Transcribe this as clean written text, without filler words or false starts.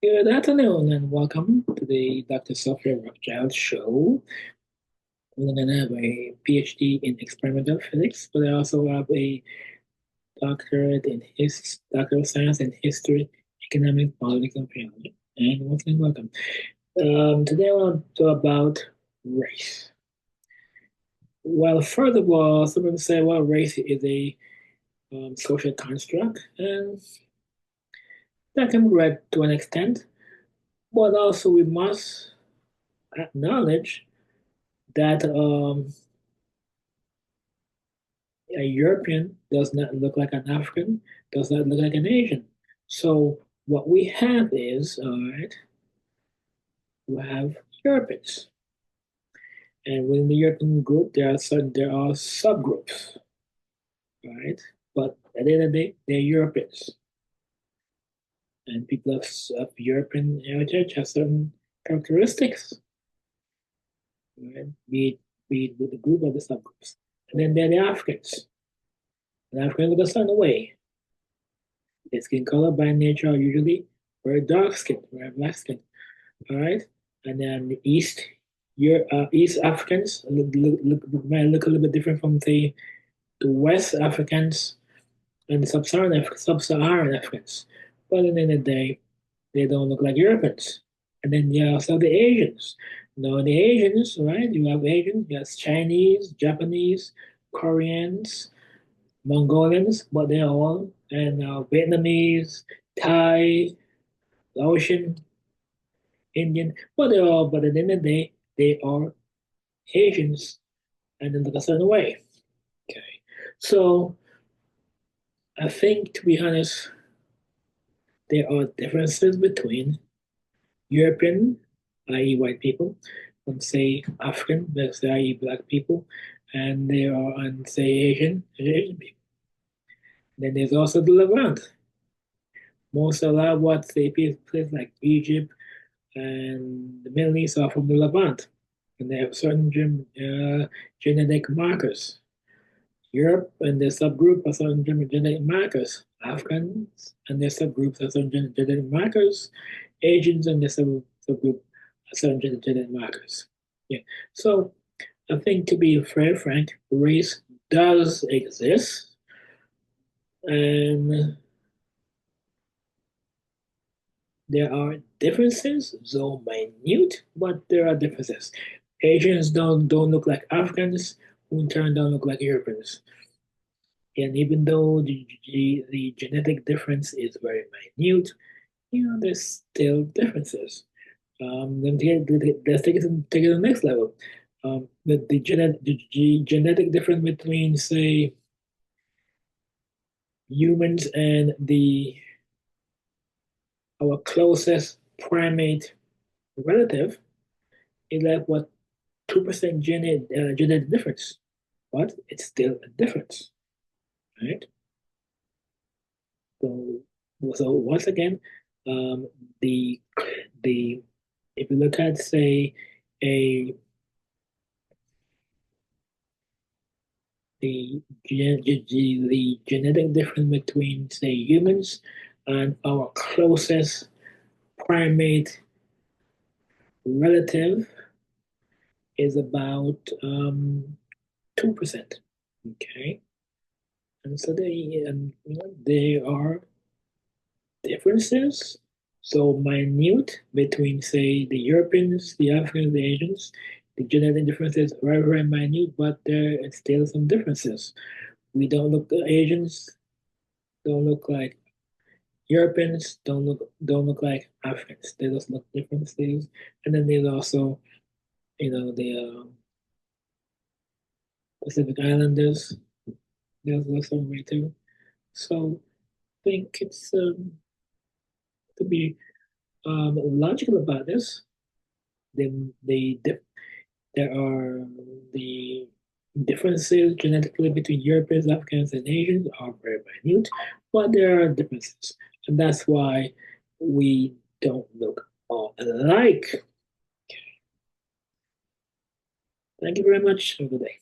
Good afternoon and welcome to the Dr. Software Rothschild show. I'm going to have a PhD in experimental physics, but I also have a doctor of science in history, economics, politics, and theology. And once again, welcome. Today I want to talk about race. Well, first of all, some people say, well, race is a social construct, and that can be right to an extent, but also we must acknowledge that a European does not look like an African, does not look like an Asian. So what we have is, all right, we have Europeans. And within the European group, there are subgroups, right? But at the end of the day, they're Europeans. And people of European heritage have certain characteristics, right? Be it with the group or the subgroups. And then there are the Africans. And Africans look a certain way. Their skin color by nature are usually very dark skin, very black skin. All right. And then the East Africans might look a little bit different from the West Africans and the Sub-Saharan Africans. But at the end of the day, they don't look like Europeans. And then you also have the Asians. Now the Asians, right? You have Asians, you have Chinese, Japanese, Koreans, Mongolians, but they're all and Vietnamese, Thai, Laotian, Indian, but at the end of the day, they are Asians and in a certain way. Okay. So I think, to be honest, there are differences between European, i.e., white people, and say African, let's say, i.e., black people, and there are, and say, Asian people. Then there's also the Levant. Most a lot of what say places like Egypt and the Middle East are from the Levant, and they have certain genetic markers. Europe and their subgroup are certain genetic markers. Africans and their subgroups are certain genetic markers. Asians and their subgroup are certain genetic markers. Yeah. So I think, to be very frank, race does exist, and there are differences, though minute, but there are differences. Asians don't look like Africans, who in turn don't look like Europeans. And even though the genetic difference is very minute, there's still differences. Let's take it to the next level. The genetic difference between, say, humans and the our closest primate relative is like what 2% genetic difference, but it's still a difference, right? So, so once again, um, the the if you look at, say, a the genetic difference between, say, humans and our closest primate relative is about 2%. Okay, and so there are differences, so minute, between, say, the Europeans, the Africans, the Asians. The genetic differences are very, very minute, but there are still some differences. We don't look Asians don't look like Europeans, don't look like Africans. They just look different things. And then there's also, the Pacific Islanders. There's also way too. So I think it's to be logical about this. Then there are the differences genetically between Europeans, Africans, and Asians are very minute, but there are differences, and that's why we don't look all alike. Thank you very much. Have a good day.